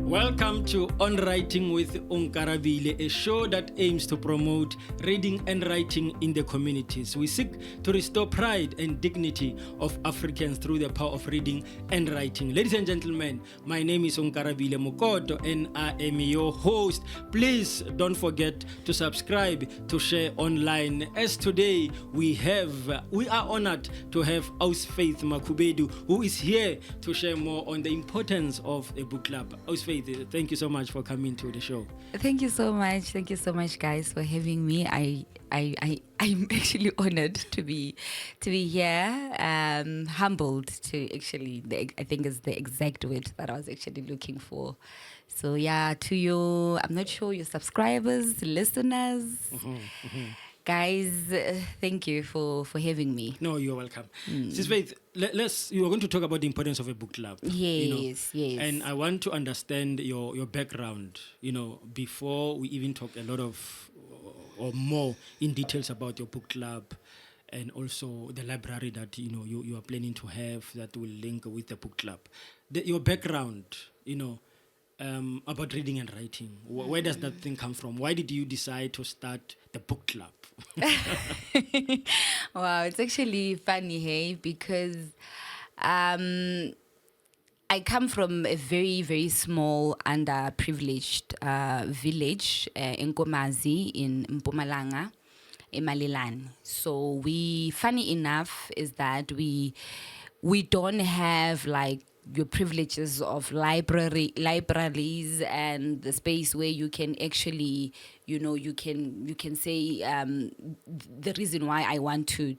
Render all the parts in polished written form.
Welcome to On Writing with Onkarabile, a show that aims to promote reading and writing in the communities. We seek to restore pride and dignity of Africans through the power of reading and writing. Ladies and gentlemen, my name is Onkarabile Mokoto and I am your host. Please don't forget to subscribe, to share online. As today we are honored to have Faith Makhubedu, who is here to share more on the importance of a book club. Faith, thank you so much for coming to the show. Thank you so much. Thank you so much, guys, for having me. I'm actually honored to be here. Humbled to actually, I think is the exact word that I was actually looking for. So yeah, to you, I'm not sure your subscribers, listeners. Guys, thank you for having me. No, you're welcome. Sis Faith, you are going to talk about the importance of a book club. Yes, yes. And I want to understand your background, before we even talk a lot of or more in details about your book club and also the library that you are planning to have that will link with the book club. Your background, about reading and writing. Where does that thing come from? Why did you decide to start the book club? Wow, it's actually funny, hey, because I come from a very, very small, underprivileged village in Komazi in Mpumalanga, Emalilan. So funny enough, is that we don't have like your privileges of libraries and the space where you can actually, you can say the reason why I want to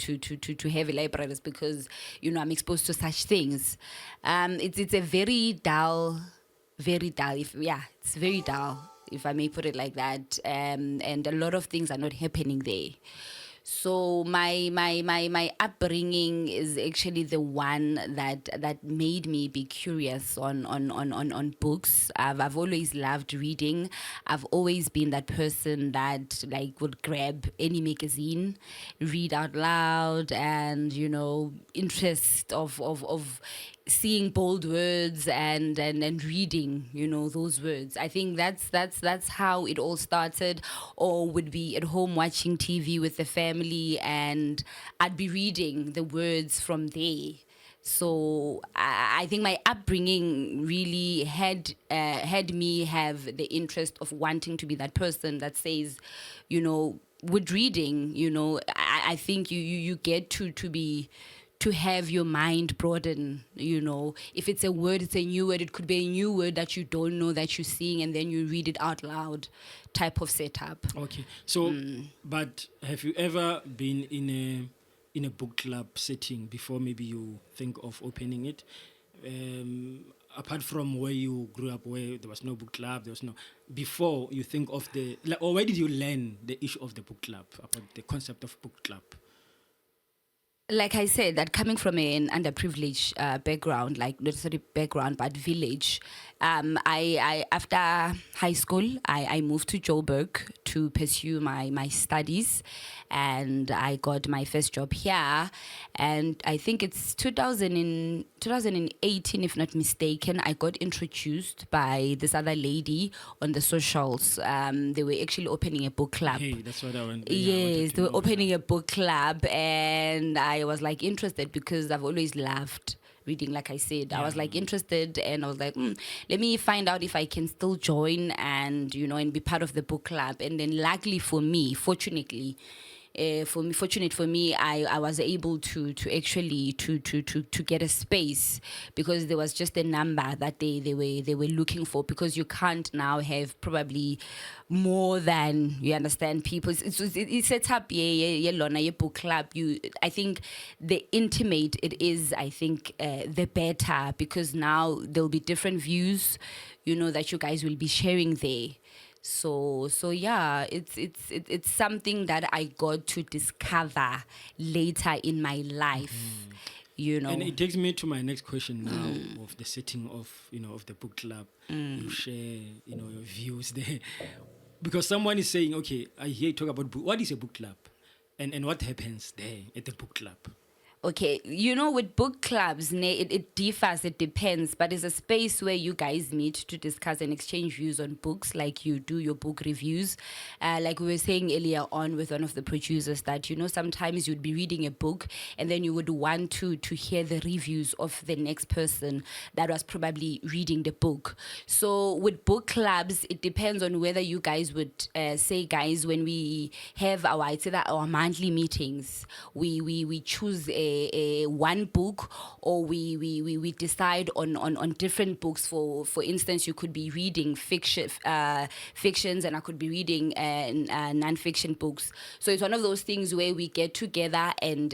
have a library is because I'm exposed to such things. It's a very dull, it's very dull, if I may put it like that, and a lot of things are not happening there. So my upbringing is actually the one that made me be curious on books. I've always loved reading. I've always been that person that would grab any magazine, read out loud, and interest of seeing bold words and reading those words. I think that's how it all started. Or would be at home watching TV with the family and I'd be reading the words from there. So I think my upbringing really had me have the interest of wanting to be that person that says, with reading, I think you get to have your mind broaden, If it's a word, it's a new word. It could be a new word that you don't know that you're seeing, and then you read it out loud type of setup. Okay. So, but have you ever been in a book club setting before maybe you think of opening it? Apart from where you grew up, where there was no book club, before you think of or where did you learn the issue of the book club, about the concept of book club? Like I said, that coming from an underprivileged background, not necessarily background, but village, I after high school, I moved to Joburg to pursue my studies, and I got my first job here. And I think it's 2018, if not mistaken, I got introduced by this other lady on the socials. They were actually opening a book club. Hey, that's what I went. Yes, they were opening a book club, and I was interested because I've always loved reading. Like I said, I was interested, and I was like, let me find out if I can still join and and be part of the book club. And then luckily for me, fortunate for me, I was able to actually to get a space, because there was just a number that they were looking for, because you can't now have probably more than, you understand, people. It sets up a book club. I think the intimate it is, I think the better, because now there'll be different views, that you guys will be sharing there. So yeah, it's something that I got to discover later in my life, And it takes me to my next question now, of the setting of of the book club. You share your views there, because someone is saying, okay, I hear you talk about book. What is a book club, and what happens there at the book club? Okay, with book clubs, it differs, it depends, but it's a space where you guys meet to discuss and exchange views on books, like you do your book reviews. Like we were saying earlier on with one of the producers, that, sometimes you'd be reading a book and then you would want to hear the reviews of the next person that was probably reading the book. So with book clubs, it depends on whether you guys would say, guys, when we have I'd say that our monthly meetings, we choose a one book, or we decide on different books. For instance, you could be reading fictions, and I could be reading non-fiction books. So it's one of those things where we get together and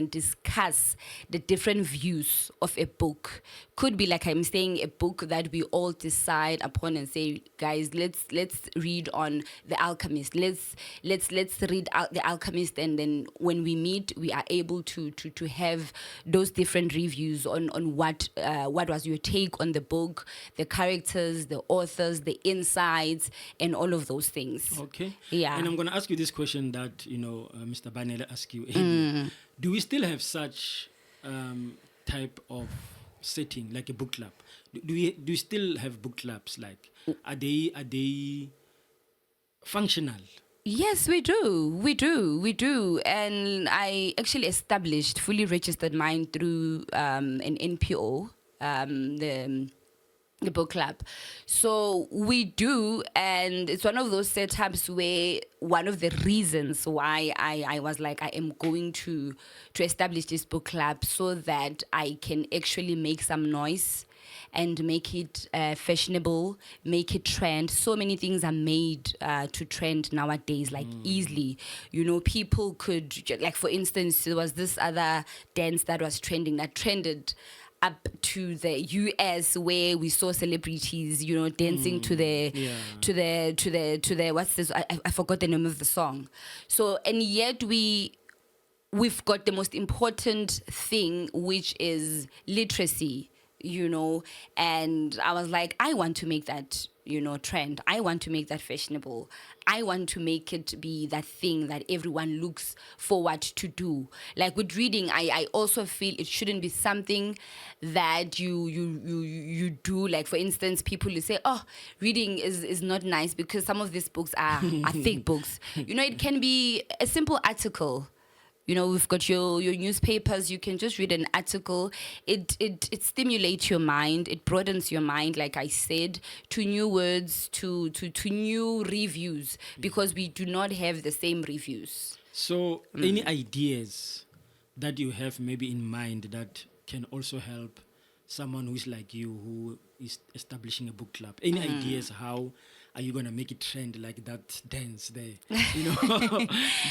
discuss the different views of a book. Could be, like I'm saying, a book that we all decide upon and say, guys, let's read on The Alchemist. Let's read out The Alchemist, and then when we meet, we are able to have those different reviews on what was your take on the book, the characters, the authors, the insights, and all of those things. Okay. Yeah. And I'm going to ask you this question that Mr. Banele asked you earlier. Do we still have such type of setting, like a book club? Do you still have book clubs? Like, are they functional? Yes, we do. And I actually established, fully registered mine through an NPO, the book club. So we do, and it's one of those setups where one of the reasons why I was like, I am going to establish this book club, so that I can actually make some noise and make it fashionable, make it trend. So many things are made to trend nowadays, like easily. People could, like, for instance, there was this other dance that was trending, that trended up to the US, where we saw celebrities, dancing to the what's this? I forgot the name of the song. So, and yet we've got the most important thing, which is literacy. And I was like, I want to make that, trend. I want to make that fashionable. I want to make it be that thing that everyone looks forward to do. Like with reading, I also feel it shouldn't be something that you do. Like, for instance, people will say, oh, reading is not nice because some of these books are thick books. It can be a simple article. We've got your newspapers. You can just read an article. It stimulates your mind. It broadens your mind, like I said, to new words, to new reviews, because we do not have the same reviews. So any ideas that you have maybe in mind that can also help someone who's like you, who is establishing a book club? Any ideas how are you going to make it trend, like that dance there? Do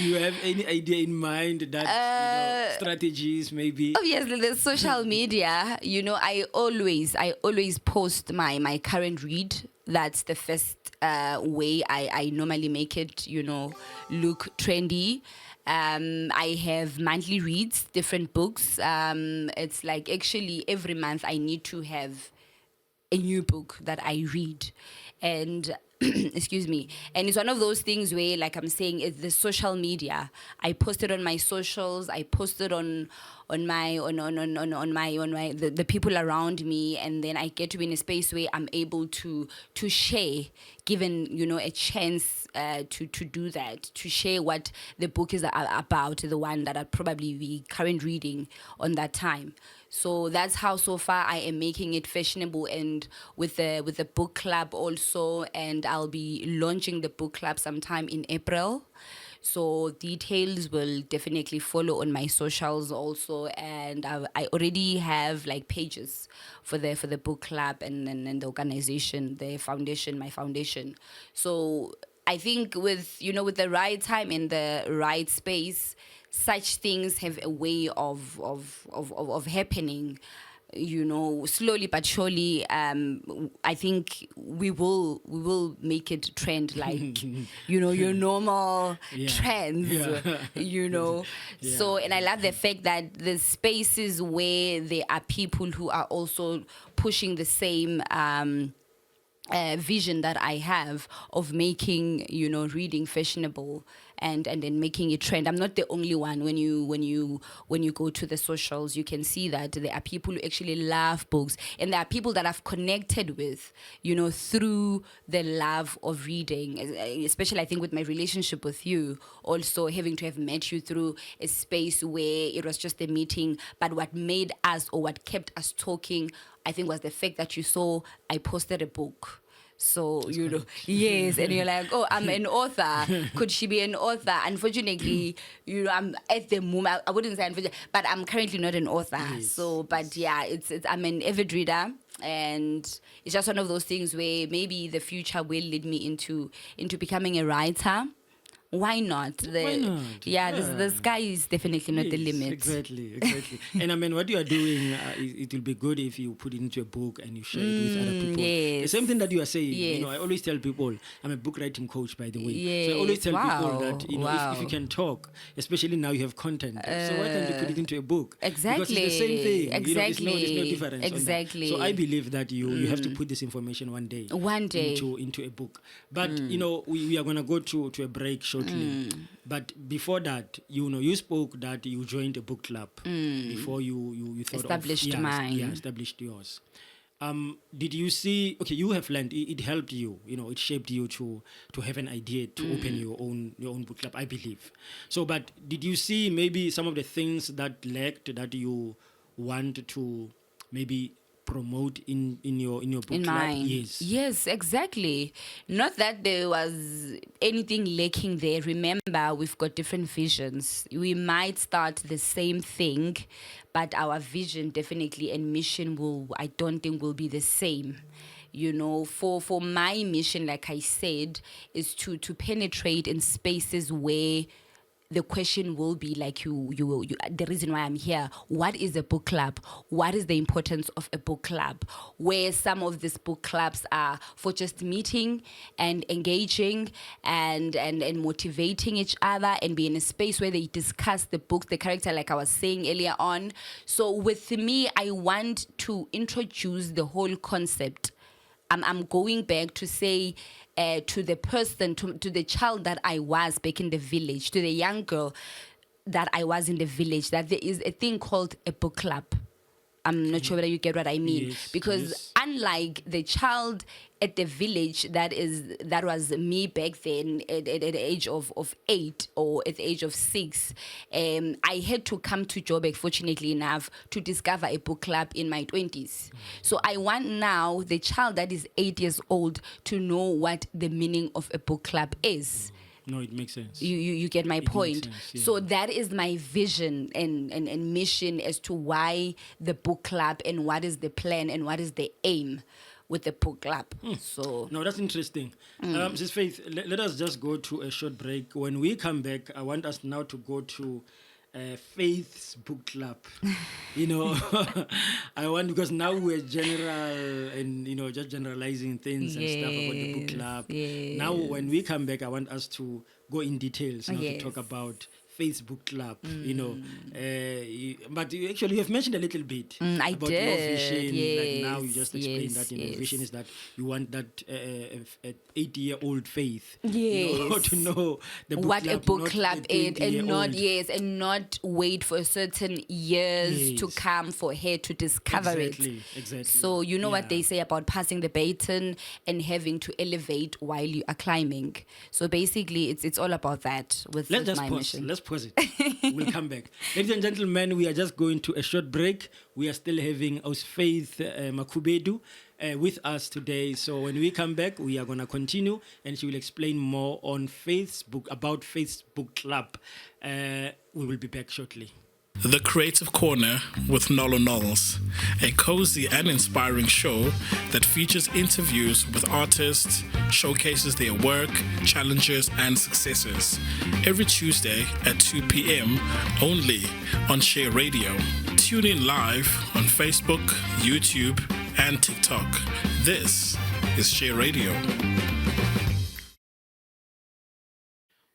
you have any idea in mind that, strategies maybe? Obviously, the social media, I always post my current read. That's the first way I normally make it, look trendy. I have monthly reads, different books. It's like, actually every month I need to have a new book that I read. And excuse me. And it's one of those things where, like I'm saying, it's the social media. I post it on my socials. I post it on the people around me, and then I get to be in a space where I'm able to share, given a chance to do that, to share what the book is about, the one that I'd probably be current reading on that time. So that's how so far I am making it fashionable, and with the book club also, and I'll be launching the book club sometime in April. So details will definitely follow on my socials also, and I already have like pages for the book club and the organization, the foundation, my foundation. So I think with the right time and the right space, such things have a way of happening. Slowly but surely. I think we will make it trend, like your normal trends. Yeah. So, and I love the fact that the spaces where there are people who are also pushing the same vision that I have of making reading fashionable and then making it trend. I'm not the only one. When you go to the socials, you can see that there are people who actually love books, and there are people that I've connected with, through the love of reading, especially I think with my relationship with you, also having to have met you through a space where it was just a meeting, but what made us, or what kept us talking, I think, was the fact that you saw I posted a book. So, yes, and you're like, oh, I'm an author. Could she be an author? Unfortunately, I'm at the moment, I wouldn't say unfortunately, but I'm currently not an author. Yes. So, but yeah, it's I'm an avid reader, and it's just one of those things where maybe the future will lead me into becoming a writer. Why not? Why not? Yeah, the sky is definitely not the limit. Exactly. And I mean, what you are doing, it will be good if you put it into a book and you share it with other people. Yes. The same thing that you are saying. Yes. I always tell people, I'm a book writing coach, by the way. Yes. So I always tell people Wow. that, Wow. if you can talk, especially now you have content, so why can't you put it into a book? Exactly. Because it's the same thing. Exactly. There's no difference. Exactly. So I believe that you have to put this information one day. Into a book. But, we are going to go to a break shortly. But before that, you spoke that you joined a book club before you thought established mine. Yeah, established yours. Did you see? Okay, you have learned. It helped you. It shaped you to have an idea to open your own book club, I believe. So, but did you see maybe some of the things that lacked that you want to maybe promote in your book club? Mine. Yes, exactly. Not that there was anything lacking there. Remember, we've got different visions. We might start the same thing, but our vision definitely and mission I don't think will be the same. For my mission, like I said, is to penetrate in spaces where the question will be like the reason why I'm here. What is a book club? What is the importance of a book club? Where some of these book clubs are for just meeting and engaging and motivating each other and be in a space where they discuss the books, the character, like I was saying earlier on. So with me, I want to introduce the whole concept. I'm going back to say to the person, to the child that I was back in the village, to the young girl that I was in the village, that there is a thing called a book club. I'm not sure whether you get what I mean. Yes, because unlike the child at the village that was me back then at the age of 8 or at the age of 6, I had to come to Joburg, fortunately enough, to discover a book club in my 20s. So I want now the child that is 8 years old to know what the meaning of a book club is. No, it makes sense. You get my point. Sense, yeah. So that is my vision and mission as to why the book club and what is the plan and what is the aim with the book club. So no, that's interesting. Sis Faith, let us just go to a short break. When we come back, I want us now to go to Faith's book club. I want, because now we're general and just generalizing things and stuff about the book club. Yes. Now when we come back, I want us to go in details now to Yes. talk about Facebook club, but you have mentioned a little bit I about did, your vision. Like now you yes, just explained yes, that yes. vision is that you want that 8-year-old Faith Yes. to know the book what club, a book not club the is, and 20-year-old. and not wait for certain years to Yes. come for her to discover Exactly. So what they say about passing the baton and having to elevate while you are climbing. So basically, it's all about that with my mission. Let's pause it. We'll come back. Ladies and gentlemen, we are just going to a short break. We are still having our Faith Makhubedu with us today. So when we come back, we are going to continue and she will explain more on about Faith's book club. We will be back shortly. The Creative Corner with Nolu Knowles, a cozy and inspiring show that features interviews with artists, showcases their work, challenges, and successes. Every Tuesday at 2 p.m. only on Share Radio. Tune in live on Facebook, YouTube, and TikTok. This is Share Radio.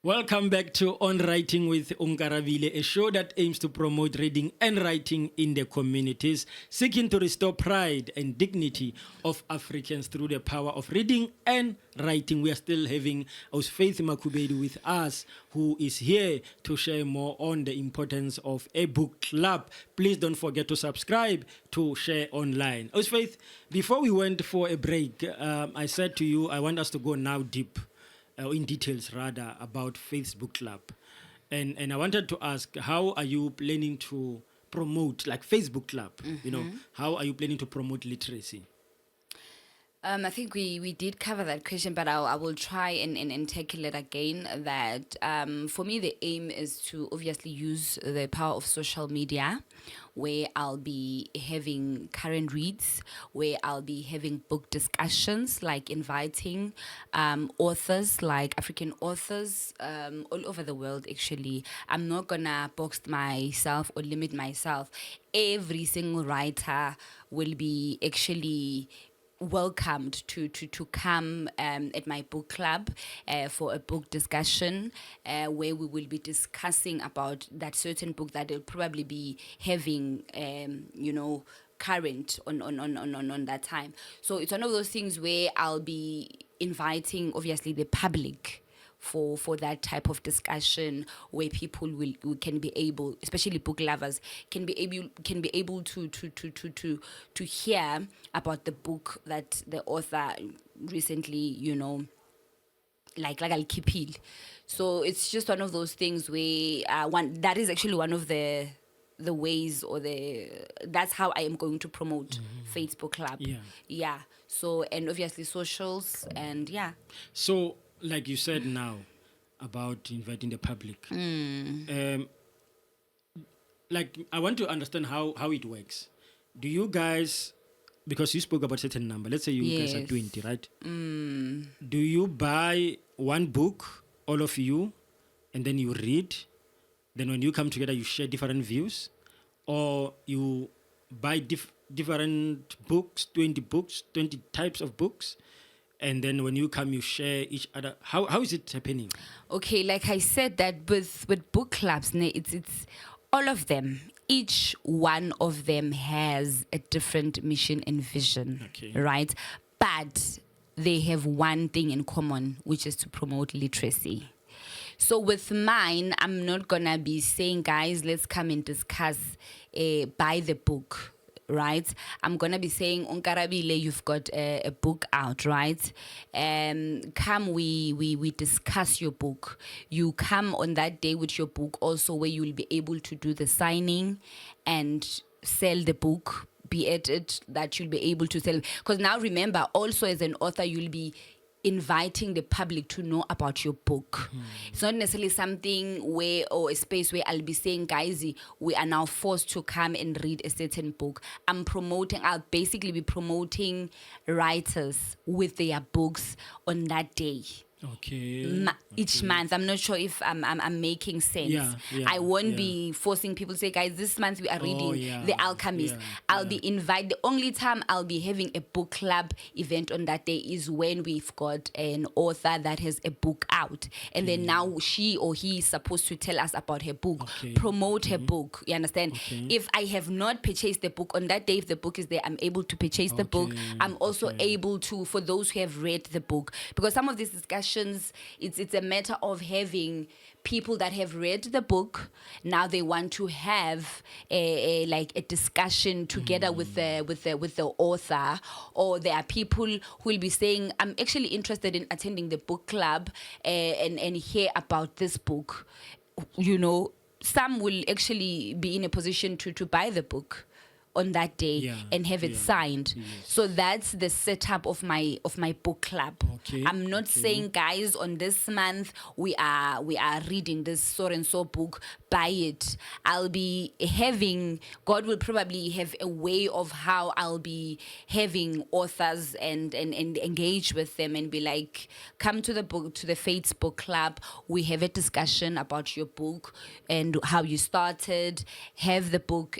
Welcome back to On Writing with Onkarabile, a show that aims to promote reading and writing in the communities, seeking to restore pride and dignity of Africans through the power of reading and writing. We are still having our Faith Makhubedu with us, who is here to share more on the importance of a book club. Please don't forget to subscribe to Share Online. Our Faith, before we went for a break, I said to you, I want us to go now deep. In details rather about Facebook Club, and I wanted to ask, how are you planning to promote like Facebook Club? You know, how are you planning to promote literacy? I think we did cover that question, but I will try and tackle it again. That for me, the aim is to obviously use the power of social media, where I'll be having current reads, where I'll be having book discussions, like inviting authors, like African authors all over the world, actually. I'm not gonna box myself or limit myself. Every single writer will be actually welcomed to come at my book club for a book discussion where we will be discussing about that certain book that they'll probably be having current on that time. So it's one of those things where I'll be inviting obviously the public for that type of discussion, where people can be able, especially book lovers, can be able to hear about the book that the author recently, like I'll keep it. So it's just one of those things where that is actually one of the ways, or that's how I am going to promote Facebook Club. Yeah. So, and obviously socials, and yeah. So, like you said now about inviting the public, like I want to understand how it works. Do you guys, because you spoke about a certain number, let's say you guys are 20, right? Do you buy one book, all of you, and then you read? Then when you come together, you share different views? Or you buy different books, 20 books, 20 types of books, and then when you come, you share each other? How is it happening? Okay, like I said, that with book clubs, it's all of them. Each one of them has a different mission and vision, right? But they have one thing in common, which is to promote literacy. So with mine, I'm not gonna be saying, guys, let's come and discuss buy the book, right? I'm gonna be saying, Onkarabile, you've got a book out, right? Come, we discuss your book. You come on that day with your book also, where you will be able to do the signing and sell the book, be it that you'll be able to sell. Because now remember, also as an author, you'll be inviting the public to know about your book. It's not necessarily something or a space where I'll be saying, guys, we are now forced to come and read a certain book. I'll basically be promoting writers with their books on that day. Each month. I'm not sure if I'm making sense. I won't be forcing people to say, guys, this month we are reading The Alchemist. I'll be invited. The only time I'll be having a book club event on that day is when we've got an author that has a book out, and then now she or he is supposed to tell us about her book, promote her book. You understand? If I have not purchased the book on that day, if the book is there, I'm able to purchase the book. I'm also able to, for those who have read the book, because some of these discussions, it's a matter of having people that have read the book. Now they want to have a discussion together with the author, or there are people who will be saying, I'm actually interested in attending the book club and hear about this book. Some will actually be in a position to buy the book on that day and have it signed. So that's the setup of my book club. I'm not saying, guys, on this month we are reading this so and so book, buy it. I'll be having, God will probably have a way of how I'll be having authors and engage with them and be like, come to the Faith's book club. We have a discussion about your book and how you started. Have the book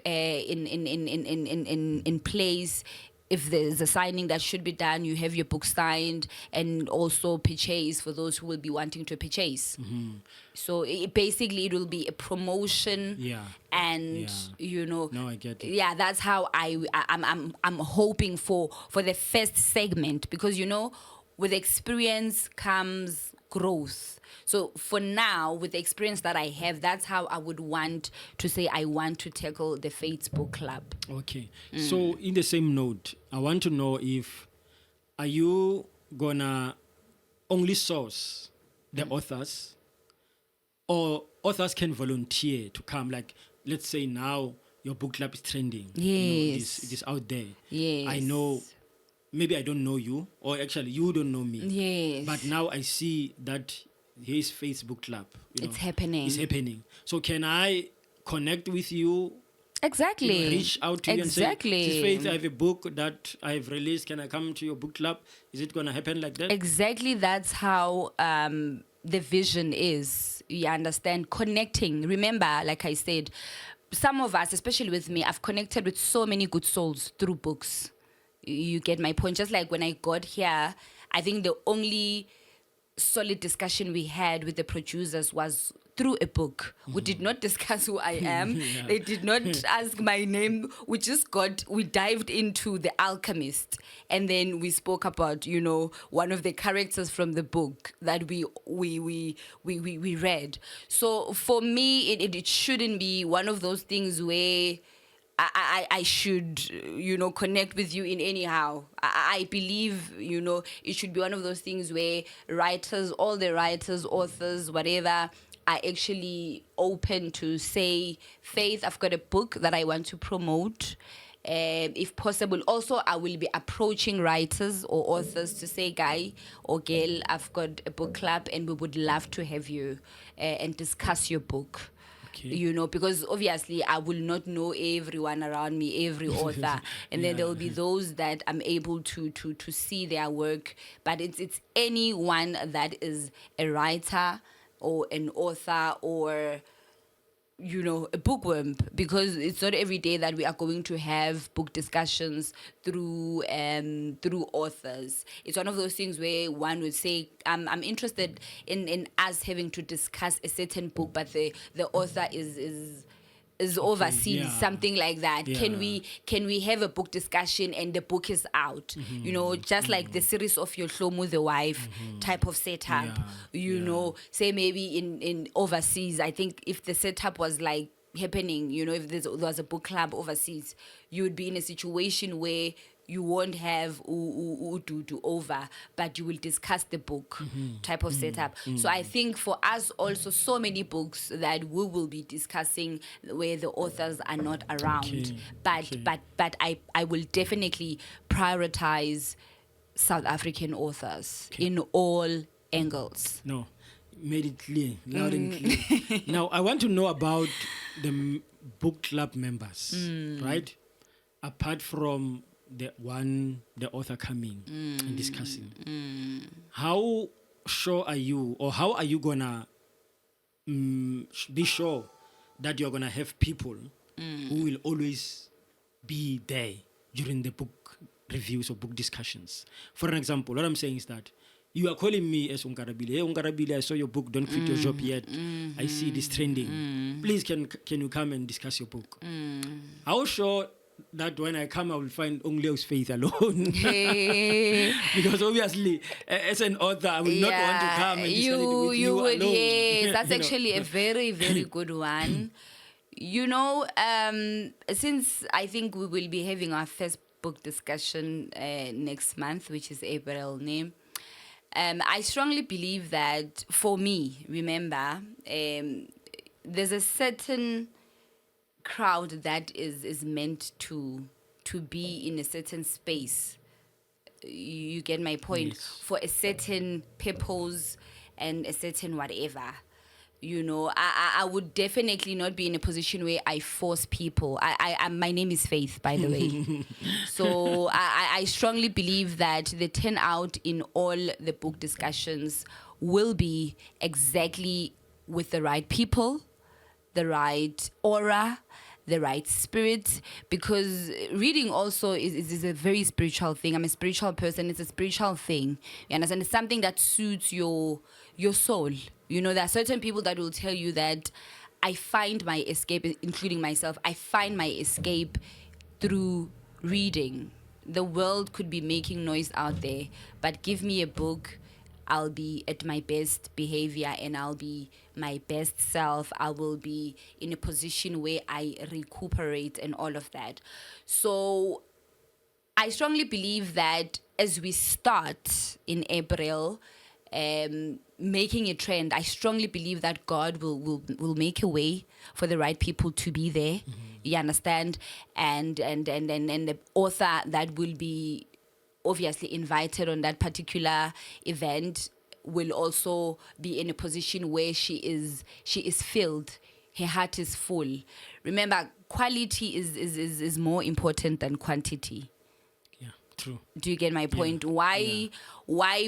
in place. if there's a signing that should be done, you have your book signed, and also purchase for those who will be wanting to purchase. So basically it will be a promotion. And No, I get it. Yeah, that's how I'm hoping for the first segment, because with experience comes growth. So for now, with the experience that I have, that's how I would want to say I want to tackle the Faith Book Club. Okay. So in the same note, I want to know are you gonna only source the authors, or authors can volunteer to come? Like, let's say now your book club is trending. Yes. It is out there. Yes. I know, maybe I don't know you, or actually you don't know me. Yes. But now I see that his Facebook club. It's happening. It's happening. So can I connect with you? Exactly. Reach out to exactly. you and say, Faith, I have a book that I've released. Can I come to your book club? Is it going to happen like that? Exactly. That's how the vision is. You understand? Connecting. Remember, like I said, some of us, especially with me, I've connected with so many good souls through books. You get my point? Just like when I got here, I think the only solid discussion we had with the producers was through a book. We did not discuss who I am. They did not ask my name. We dived into The Alchemist, and then we spoke about, one of the characters from the book that we read. So for me, it shouldn't be one of those things where I should, connect with you in anyhow. I believe, it should be one of those things where all the writers, authors, whatever, are actually open to say, Faith, I've got a book that I want to promote. If possible, also I will be approaching writers or authors to say, guy or girl, I've got a book club and we would love to have you and discuss your book. Okay. Because obviously I will not know everyone around me, every author, and then there will be those that I'm able to see their work. But it's anyone that is a writer or an author or a bookworm, because it's not every day that we are going to have book discussions through authors. It's one of those things where one would say, I'm interested in us having to discuss a certain book, but the author is overseas, something like that. Can we have a book discussion and the book is out? Just like the series of Your Hlomu the Wife type of setup. Say maybe in overseas, I think if the setup was like happening, if there was a book club overseas, you would be in a situation where you won't have do over, but you will discuss the book type of setup. So I think for us also, so many books that we will be discussing where the authors are not around. But I will definitely prioritize South African authors in all angles. No, made it clear, loud and clear. Now I want to know about the book club members, right? Apart from the author coming and discussing. How sure are you, or how are you gonna be sure that you're gonna have people who will always be there during the book reviews or book discussions? For an example, what I'm saying is that you are calling me as Onkarabile. Hey, Onkarabile, I saw your book. Don't quit your job yet. I see this trending. Please, can you come and discuss your book? How sure that when I come, I will find only Faith alone? Because obviously, as an author, I will not want to come and discuss it with you would, alone. Yes, that's actually a very, very good one. Since I think we will be having our first book discussion next month, which is April name, I strongly believe that for me, remember, there's a certain crowd that is meant to be in a certain space. You get my point? Yes. For a certain purpose and a certain whatever. I would definitely not be in a position where I force people. My name is Faith, by the way. So I strongly believe that the turnout in all the book discussions will be exactly with the right people, the right aura, the right spirit, because reading also is a very spiritual thing. I'm a spiritual person. It's a spiritual thing. You understand? It's something that suits your soul. You know, there are certain people that will tell you that I find my escape, including myself, I find my escape through reading. The world could be making noise out there, but give me a book, I'll be at my best behavior and I'll be my best self. I will be in a position where I recuperate and all of that. So I strongly believe that as we start in April, making a trend, I strongly believe that God will make a way for the right people to be there. Mm-hmm. You understand? And the author that will be obviously invited on that particular event will also be in a position where she is filled. Her heart is full. Remember, quality is more important than quantity. True. Do you get my point? Why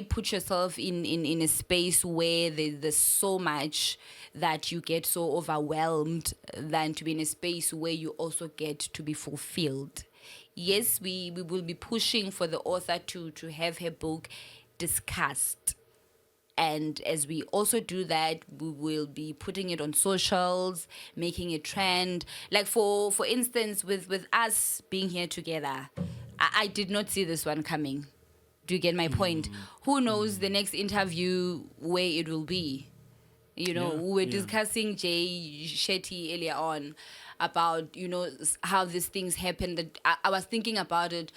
put yourself in a space where there's so much that you get so overwhelmed than to be in a space where you also get to be fulfilled? Yes, we will be pushing for the author to have her book discussed. And as we also do that, we will be putting it on socials, making a trend. Like for instance, with us being here together, I did not see this one coming. Do you get my point? Who knows the next interview where it will be? You know, we were discussing Jay Shetty earlier on about, you know, how these things happen. That I was thinking about it.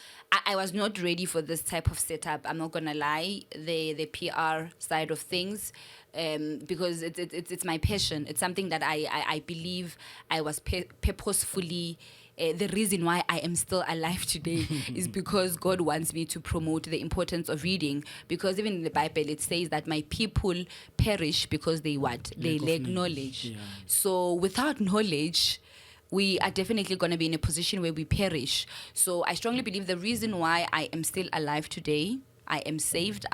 I was not ready for this type of setup. I'm not gonna lie. The PR side of things, because it's my passion. It's something that I believe I was purposefully. The reason why I am still alive today is because God wants me to promote the importance of reading. Because even in the Bible, it says that my people perish because they what? They lack knowledge. Yeah. So without knowledge, we are definitely going to be in a position where we perish. So I strongly believe the reason why I am still alive today, I am saved,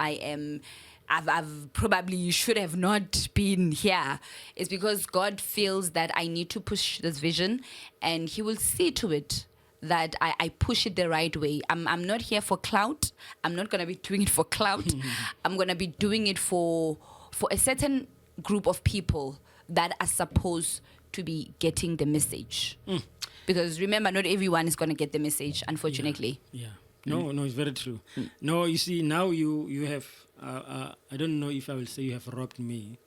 I've probably should have not been here, is because God feels that I need to push this vision, and He will see to it that I push it the right way. I'm not here for clout. I'm not going to be doing it for clout. I'm going to be doing it for a certain group of people that are supposed to be getting the message. Because remember, not everyone is going to get the message, unfortunately. Yeah. No, it's very true. No, you see, now you have, I don't know if I will say you have robbed me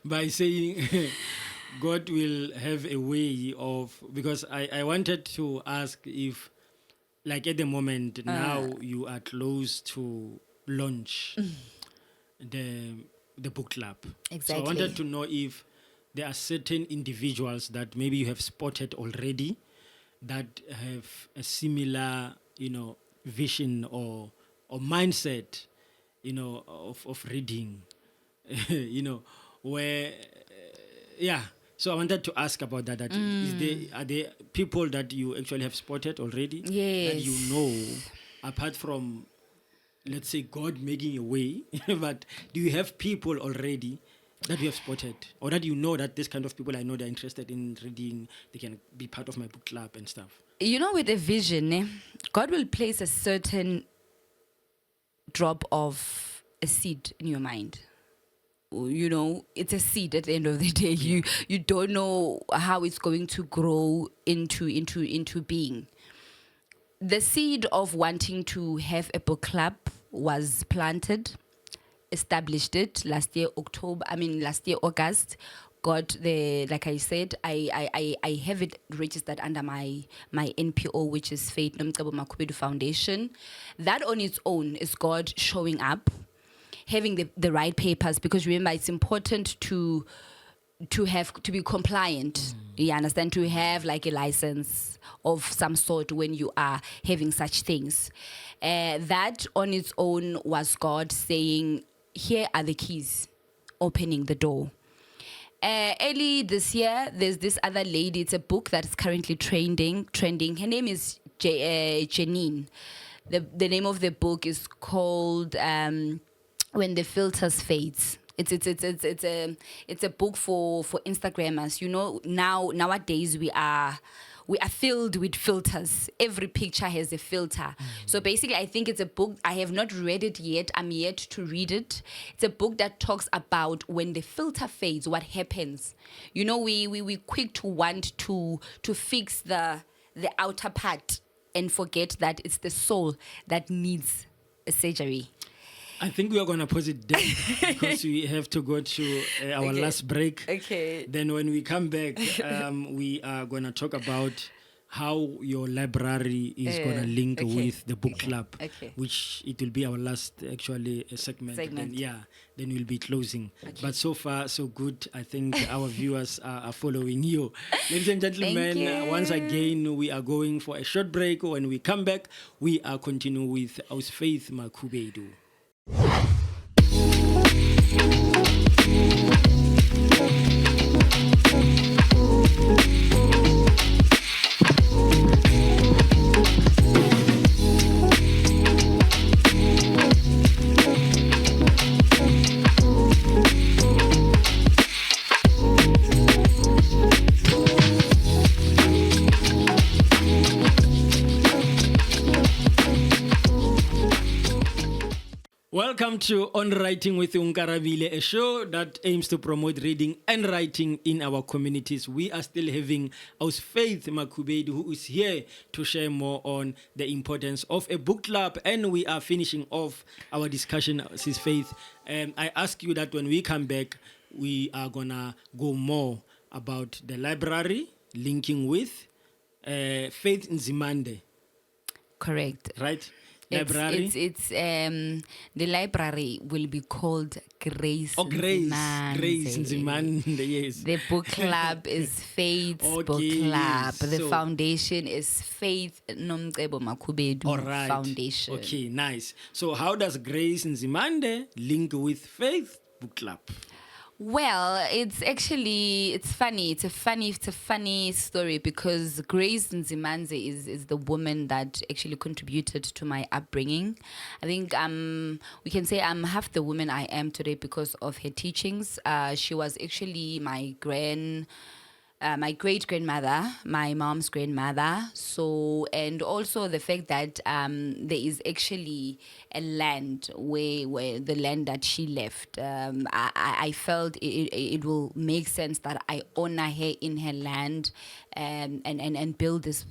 by saying God will have a way of, because I wanted to ask if, like at the moment, now you are close to launch the book club. Exactly. So I wanted to know if there are certain individuals that maybe you have spotted already that have a similar, you know, vision or mindset, you know, of reading, you know, where, So I wanted to ask about that. Are there people that you actually have spotted already? Yes. That you know, apart from, let's say, God making a way, but do you have people already that you have spotted, or that you know that this kind of people, I know they're interested in reading, they can be part of my book club and stuff? You know, with a vision, God will place a certain drop of a seed in your mind. You know, it's a seed at the end of the day. You don't know how it's going to grow into being. The seed of wanting to have a book club was planted, established it last year August. Got the, like I said, I have it registered under my NPO, which is Faith Nomcebo Makhubedu Foundation. That on its own is God showing up, having the right papers, because remember, it's important to be compliant. You understand? To have like a license of some sort when you are having such things. That on its own was God saying, here are the keys, opening the door. Early this year, there's this other lady. It's a book that's currently trending. Her name is Janine. The name of the book is called When the Filters Fades. It's a book for Instagrammers. You know, nowadays we are filled with filters. Every picture has a filter. So basically, I think it's a book. I have not read it yet. I'm yet to read it. It's a book that talks about when the filter fades, what happens. You know, we quick to want to fix the outer part and forget that it's the soul that needs a surgery. I think we are going to pause it there because we have to go to our last break. Okay. Then when we come back, we are going to talk about how your library is going to link with the book club, which it will be our last actually segment. Then we'll be closing. But so far, so good. I think our viewers are following you. Ladies and gentlemen, once again, we are going for a short break. When we come back, we are continuing with our Faith Makhubedu. Welcome to On Writing with Onkarabile, a show that aims to promote reading and writing in our communities. We are still having our Faith Makhubedu, who is here to share more on the importance of a book club, and we are finishing off our discussion, Sis Faith. I ask you that when we come back, we are gonna go more about the library linking with Faith Nzimande. Correct. Right? Library. It's the library will be called Grace. Oh, Grace Nzimande, yes. The book club is Faith's book club. Yes. The foundation is Faith Nomcebo Makhubedu Foundation. Okay, nice. So how does Grace Nzimande link with Faith Book Club? Well, it's funny. It's a funny story because Grace Nzimande is the woman that actually contributed to my upbringing. I think we can say I'm half the woman I am today because of her teachings. She was actually my great-grandmother, my mom's grandmother. So, and also the fact that there is actually a land where the land that she left. I felt it will make sense that I honor her in her land, and build this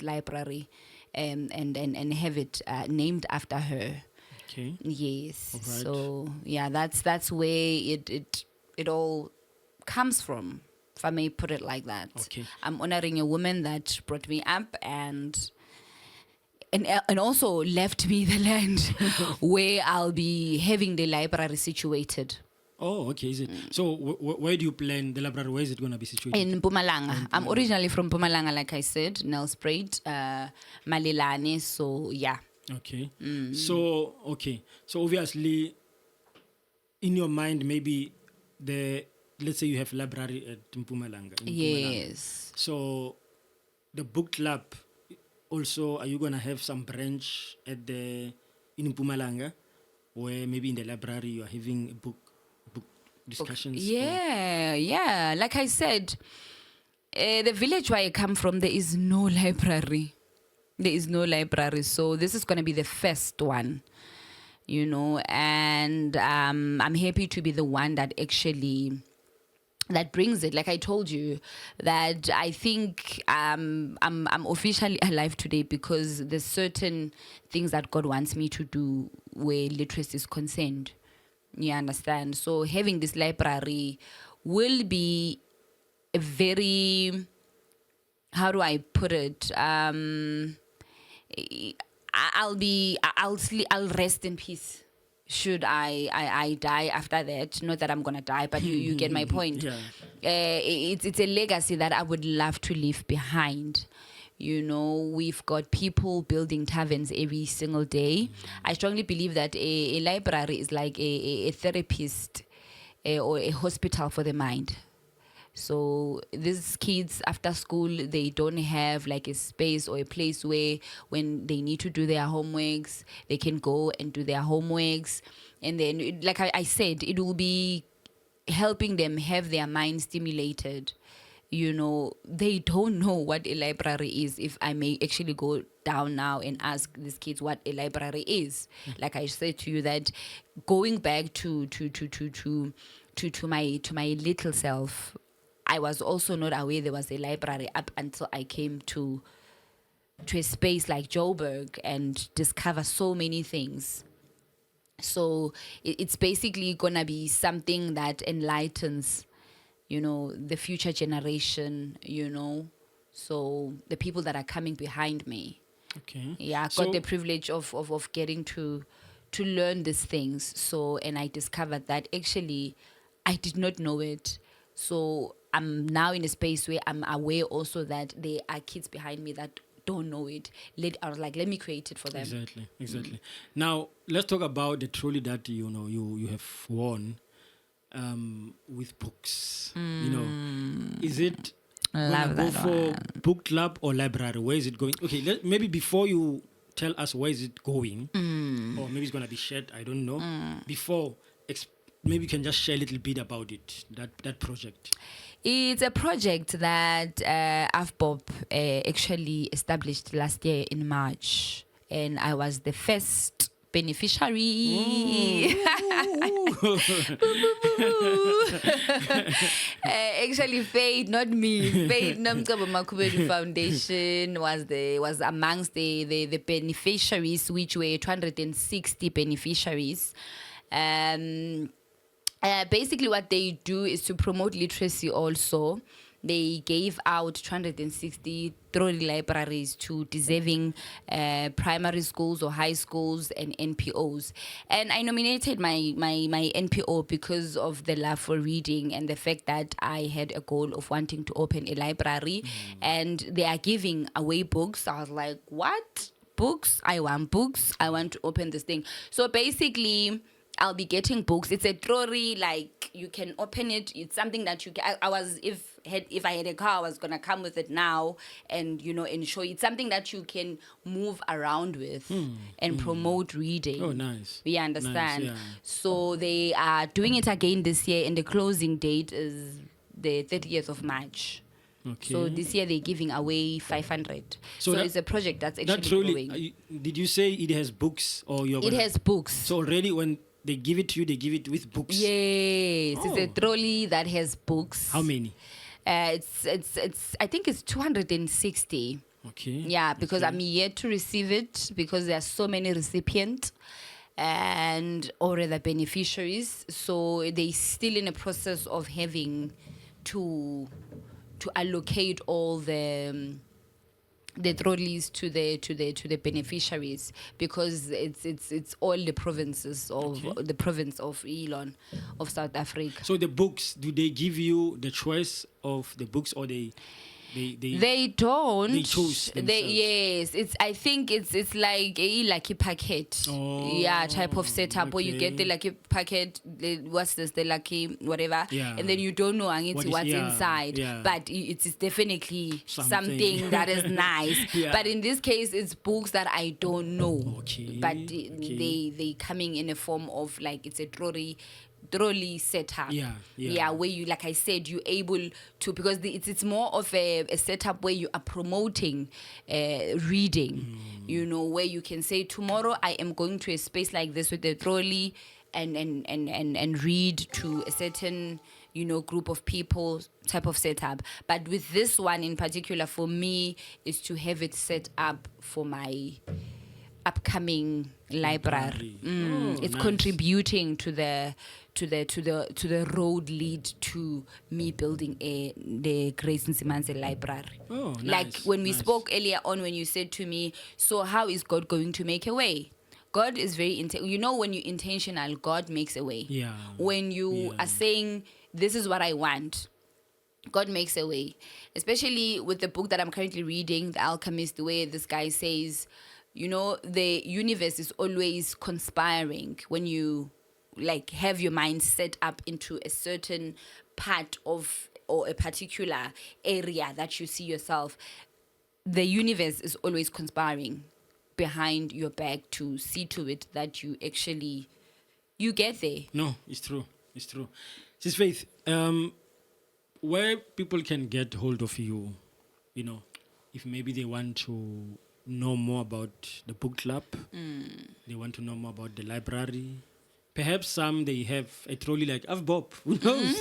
library, and have it named after her. Okay. Yes. Right. So yeah, that's where it all comes from. If I may put it like that. Okay. I'm honoring a woman that brought me up and also left me the land where I'll be having the library situated. Oh, okay. Is it? So where do you plan the library? Where is it going to be situated? In Mpumalanga. I'm originally from Mpumalanga, like I said, Nelspruit, Malelane. So yeah. Okay. So obviously, in your mind, maybe let's say you have library at Mpumalanga. Yes. So the book club also, are you going to have some branch in Mpumalanga where maybe in the library you are having book discussions? Yeah. Like I said, the village where I come from, there is no library. So this is going to be the first one, you know, and I'm happy to be the one that actually that brings it. Like I told you, that I think I'm officially alive today because there's certain things that God wants me to do where literacy is concerned. You understand? So having this library will be a very, how do I put it? I'll rest in peace. Should I die after that? Not that I'm gonna die, but you get my point. Yeah. It's a legacy that I would love to leave behind. You know, we've got people building taverns every single day. I strongly believe that a library is like a therapist or a hospital for the mind. So these kids after school, they don't have like a space or a place where when they need to do their homeworks, they can go and do their homeworks. And then, like I said, it will be helping them have their mind stimulated. They don't know what a library is. If I may actually go down now and ask these kids what a library is, like I said to you, that going back to my little self, I was also not aware there was a library up until I came to a space like Joburg and discover so many things. So it's basically gonna be something that enlightens, the future generation, so the people that are coming behind me. Okay. Yeah, I got the privilege of getting to learn these things. So, and I discovered that actually I did not know it. So I'm now in a space where I'm aware also that there are kids behind me that don't know it. I was like, let me create it for them. Exactly. Now let's talk about the trolley that you have won with books. Is it gonna go for book club or library? Where is it going? Okay, maybe before you tell us where is it going, or maybe it's gonna be shared. I don't know. Before, maybe you can just share a little bit about it. That project. It's a project that AFBOP actually established last year in March, and I was the first beneficiary. Actually, Faith, not me. Faith Nomcebo Makhubedu Foundation was amongst the beneficiaries, which were 260 beneficiaries. Basically, what they do is to promote literacy also. They gave out 260 trolley libraries to deserving primary schools or high schools and NPOs. And I nominated my NPO because of the love for reading and the fact that I had a goal of wanting to open a library. And they are giving away books. I was like, what? Books? I want books. I want to open this thing. So basically, I'll be getting books. It's a trolley, like you can open it. It's something that you can. If I had a car, I was gonna come with it now and and show you. It's something that you can move around with and promote reading. Oh, nice. We understand. Nice, yeah. So they are doing it again this year, and the closing date is the 30th of March. Okay. So this year they're giving away 500. So it's a project that's actually growing. Did you say it has books or It has books. So already when they give it to you, they give it with books. Yes, It's a trolley that has books. How many? It's I think it's 260. Okay. Yeah, because I'm yet to receive it because there are so many recipients and or the beneficiaries. So they still in a process of having to allocate all the trolleys to the beneficiaries because it's all the provinces of the province of Elon of South Africa. So the books, do they give you the choice of the books or they don't. They chose themselves. I think it's like a lucky packet. Type of setup where you get the lucky packet. What's this? The lucky whatever. Yeah. And then you don't know what's inside. Yeah. But it's definitely something that is nice. Yeah. But in this case, it's books that I don't know. Okay. But they coming in a form of like it's a trolley setup. Where you, like I said, you're able to, because it's more of a setup where you are promoting reading, where you can say, tomorrow I am going to a space like this with a trolley and read to a certain group of people type of setup. But with this one in particular, for me, is to have it set up for my upcoming library. It's nice. Contributing to the road lead to me building the Grace Nsimanze library. Oh, nice. Like when we nice. spoke earlier on, when you said to me, so how is God going to make a way? God is very when you're intentional, God makes a way. Yeah. When you are saying, this is what I want, God makes a way. Especially with the book that I'm currently reading, The Alchemist, where this guy says, the universe is always conspiring when you have your mind set up into a certain part of or a particular area that you see yourself, the universe is always conspiring behind your back to see to it that you actually you get there. No, it's true. It's true. Sis Faith, where people can get hold of you, if maybe they want to know more about the book club, they want to know more about the library. Perhaps some they have a trolley like Bob. Who knows?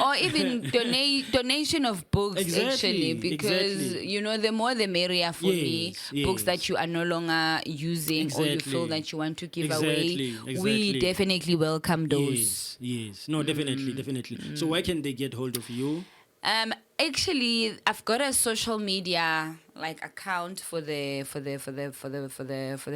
Or even donation of books, Exactly, actually, because exactly. the more the merrier for me. Yes, Books yes. that you are no longer using or you feel Exactly. that you want to give Exactly, away, we exactly. definitely welcome those. Yes. No, definitely. So where can they get hold of you? Actually, I've got a social media account for the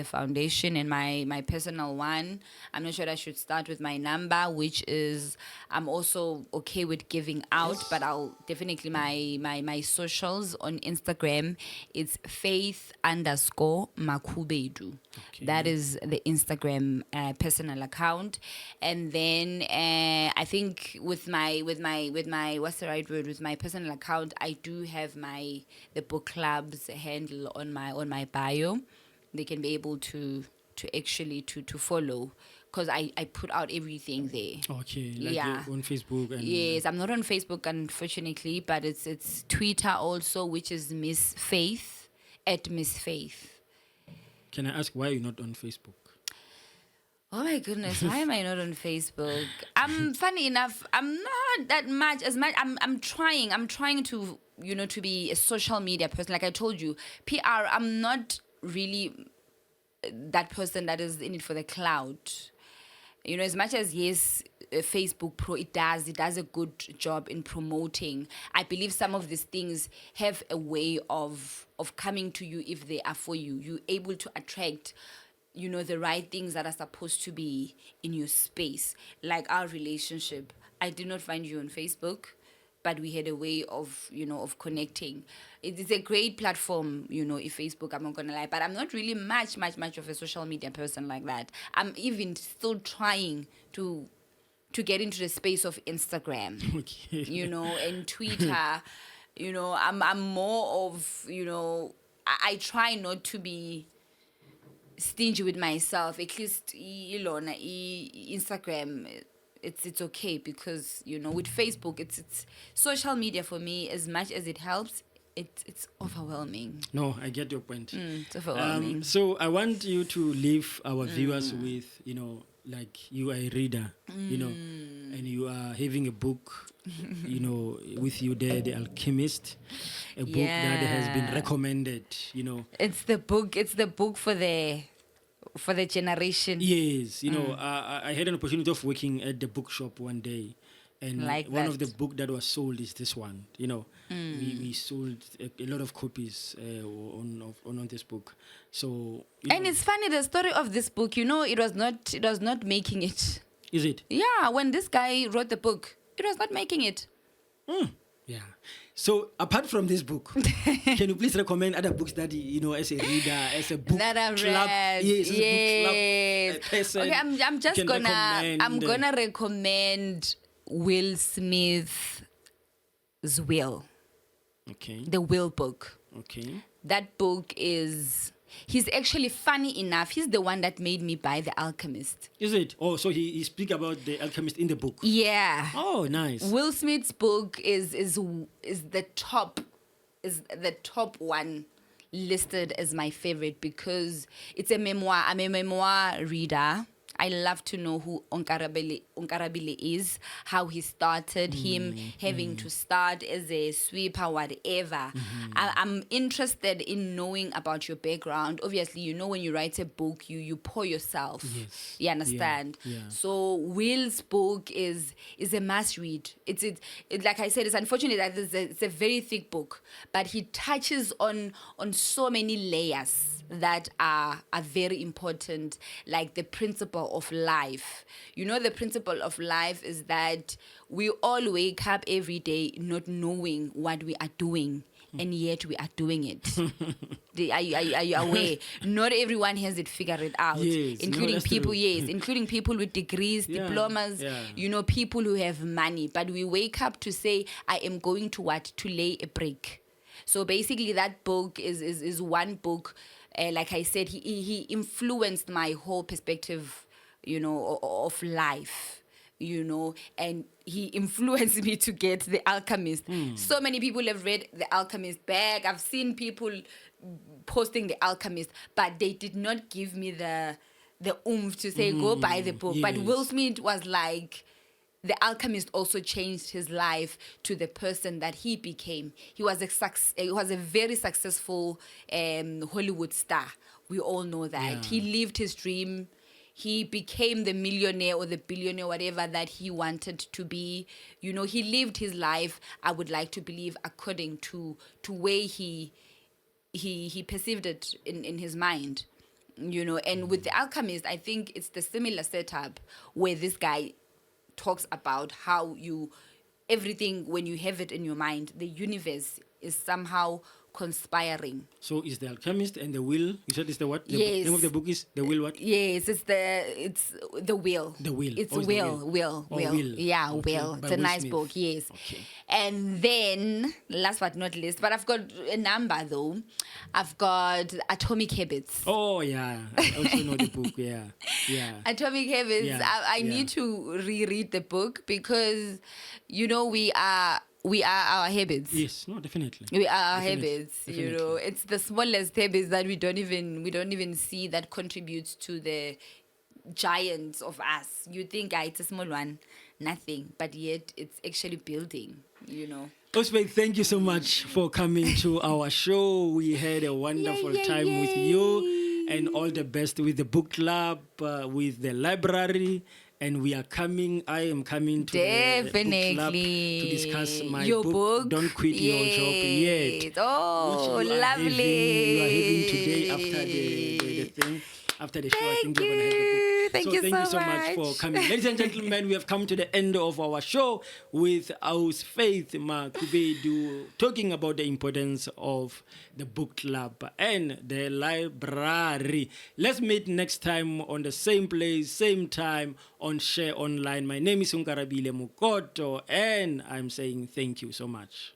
foundation, and my personal one. I'm not sure I should start with my number, which is I'm also okay with giving out, but I'll definitely my socials on Instagram. It's faith_Makhubedu. Okay. That is the Instagram personal account, and then I think with my what's the right word, with my personal account, I do have the book club's handle on my bio. They can be able to actually to follow, because I put out everything there. Okay, Yeah. on Facebook and Yes, I'm not on Facebook, unfortunately, but it's Twitter also, which is Miss Faith @Miss Faith. Can I ask why you're not on Facebook? Oh my goodness, why am I not on Facebook? Funny enough, I'm not that much I'm trying to to be a social media person. Like I told you, PR, I'm not really that person that is in it for the cloud. As much as yes, Facebook Pro, it does a good job in promoting. I believe some of these things have a way of coming to you if they are for you. You're able to attract the right things that are supposed to be in your space. Like our relationship, I did not find you on Facebook, but we had a way of of connecting. It is a great platform, if Facebook, I'm not gonna lie, but I'm not really much of a social media person like that. I'm even still trying to get into the space of Instagram. Okay. And Twitter. I'm more of I try not to be stingy with myself. At least Instagram, it's okay, because with Facebook, it's social media for me. As much as it helps, it's overwhelming. No, I get your point. It's overwhelming. So I want you to leave our viewers with, like you are a reader, and you are having a book, with you there, The Alchemist, a book that has been recommended, It's the book for the generation. Yes, I had an opportunity of working at the bookshop one day, and one of the book that was sold is this one. We sold a lot of copies on this book. So and it's funny, the story of this book. It was not making it. Is it? Yeah, when this guy wrote the book, it was not making it. Yeah. So apart from this book, can you please recommend other books that as a reader, as a book That I've club, read. yes, as a book club person, Okay, I'm just can gonna recommend Will Smith's Will. Okay. The Will book. Okay. That book he's actually, funny enough, he's the one that made me buy The Alchemist. Is it? Oh, so he speak about The Alchemist in the book. Yeah. Oh, nice. Will Smith's book is the top one listed as my favorite, because it's a memoir. I'm a memoir reader. I love to know who Onkarabile is, how he started, him having to start as a sweeper, whatever. I'm interested in knowing about your background. Obviously, when you write a book, you pour yourself. Yes. You understand? Yeah. So Will's book is a must read. It's like I said, it's unfortunate that it's a very thick book, but he touches on so many layers that are very important, like the principle of life. The principle of life is that we all wake up every day not knowing what we are doing and yet we are doing it. Are you aware? Not everyone has it figured out, Yes, including that's people, true. yes, including people with degrees, Yeah, diplomas, yeah. people who have money. But we wake up to say, I am going to what? To lay a brick. So basically that book is one book. Like I said, he influenced my whole perspective, of life. And he influenced me to get The Alchemist. So many people have read The Alchemist back. I've seen people posting The Alchemist, but they did not give me the oomph to say, go buy the book. But Yes. Will Smith was like, The Alchemist also changed his life to the person that he became. He was a very successful Hollywood star. We all know that. Yeah. He lived his dream. He became the millionaire or the billionaire, whatever that he wanted to be. He lived his life, I would like to believe, according to where he perceived it in his mind. And with The Alchemist, I think it's the similar setup where this guy talks about how everything, when you have it in your mind, the universe is somehow conspiring. So is The Alchemist and The Will? You said it's the what? The Yes. name of the book is The Will what? Yes, it's the will. The Will. It's Oh, it's The will. Will. Oh, Will. Yeah, Okay. Will. By It's a Will nice Smith. book, yes. Okay. And then, last but not least, but I've got a number though. I've got Atomic Habits. Oh yeah, I also know the book. Yeah. Atomic Habits. Yeah, I need to reread the book because, we are our habits. Yes, no, definitely. We are our Definitely, habits. definitely. It's the smallest habits that we don't even see that contributes to the giants of us. You think it's a small one, nothing, but yet it's actually building. Oswald, thank you so much for coming to our show. We had a wonderful time with you, and all the best with the book club, with the library. And I am coming to the book club to discuss my your book. Don't Quit Your Job Yet. Oh, which you are lovely. You are having today after the thing. After the show, I think you're going to have the book. Thank you so much for coming. Ladies and gentlemen, we have come to the end of our show with our Faith Makhubedu talking about the importance of the book club and the library. Let's meet next time on the same place, same time on Share Online. My name is Onkarabile Mokoto, and I'm saying thank you so much.